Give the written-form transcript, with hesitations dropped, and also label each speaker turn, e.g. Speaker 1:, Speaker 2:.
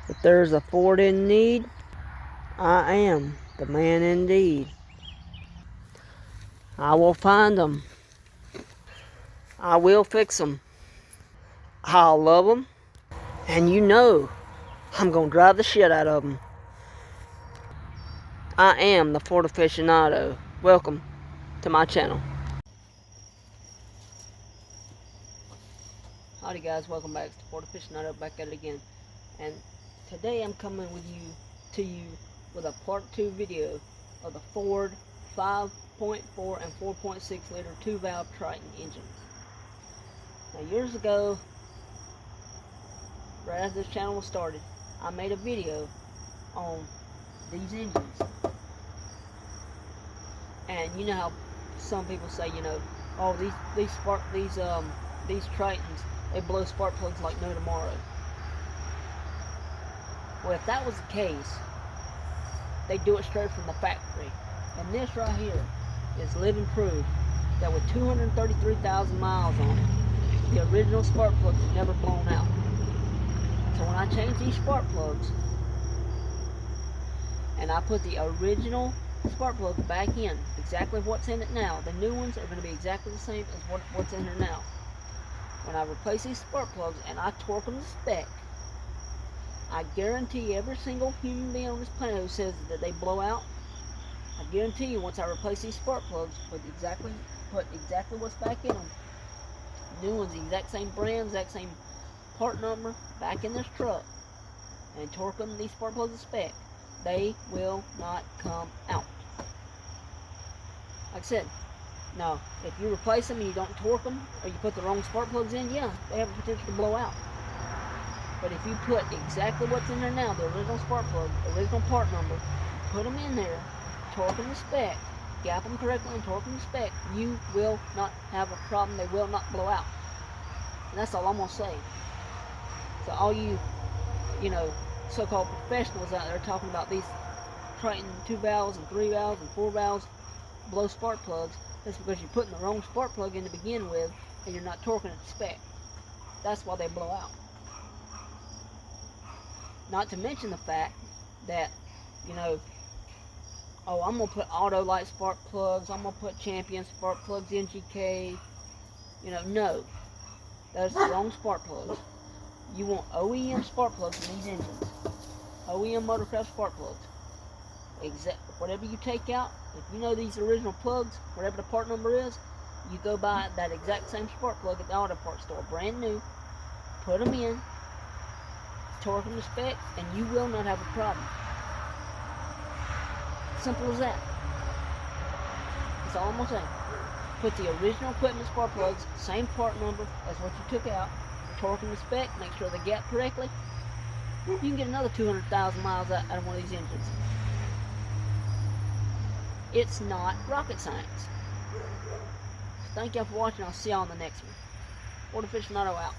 Speaker 1: If there's a Ford in need, I am the man indeed. I will find them. I will fix them. I'll love them. And you know, I'm going to drive the shit out of them. I am the Ford aficionado. Welcome to my channel. Howdy guys, welcome back to Ford aficionado, back at it again. And today I'm coming to you with a part 2 video of the Ford 5.4 and 4.6 liter 2-valve Triton engines. Now years ago, right as this channel was started, I made a video on these engines. And you know how some people say, you know, oh, these Tritons, they blow spark plugs like no tomorrow. Well, if that was the case, they do it straight from the factory. And this right here is living proof that with 233,000 miles on it, the original spark plugs have never blown out. So when I change these spark plugs and I put the original spark plug back in, exactly what's in it now, the new ones are going to be exactly the same as what's in here now. When I replace these spark plugs and I torque them to spec, I guarantee every single human being on this planet who says that they blow out, I guarantee you once I replace these spark plugs, put exactly what's back in them, new ones, the exact same brand, exact same part number, back in this truck, and torque them these spark plugs to spec, they will not come out. Like I said, now, if you replace them and you don't torque them, or you put the wrong spark plugs in, yeah, they have the potential to blow out. But if you put exactly what's in there now, the original spark plug, the original part number, put them in there, torque them to spec, gap them correctly and torque them to spec, you will not have a problem. They will not blow out. And that's all I'm going to say. So all you know, so-called professionals out there talking about these Triton 2 valves and 3 valves and 4 valves blow spark plugs, that's because you're putting the wrong spark plug in to begin with and you're not torquing it to spec. That's why they blow out. Not to mention the fact that, you know, oh, I'm going to put Autolite spark plugs, I'm going to put Champion spark plugs, NGK, you know, no. That's the wrong spark plugs. You want OEM spark plugs in these engines. OEM Motorcraft spark plugs. Whatever you take out, if you know these original plugs, whatever the part number is, you go buy that exact same spark plug at the auto parts store, brand new, put them in, torque them to spec, and you will not have a problem. Simple as that. That's all I'm going to say. Put the original equipment spark plugs, same part number as what you took out, torque them to spec, make sure they gap correctly. You can get another 200,000 miles out of one of these engines. It's not rocket science. Thank y'all for watching. I'll see y'all on the next one. Ford aficionado out.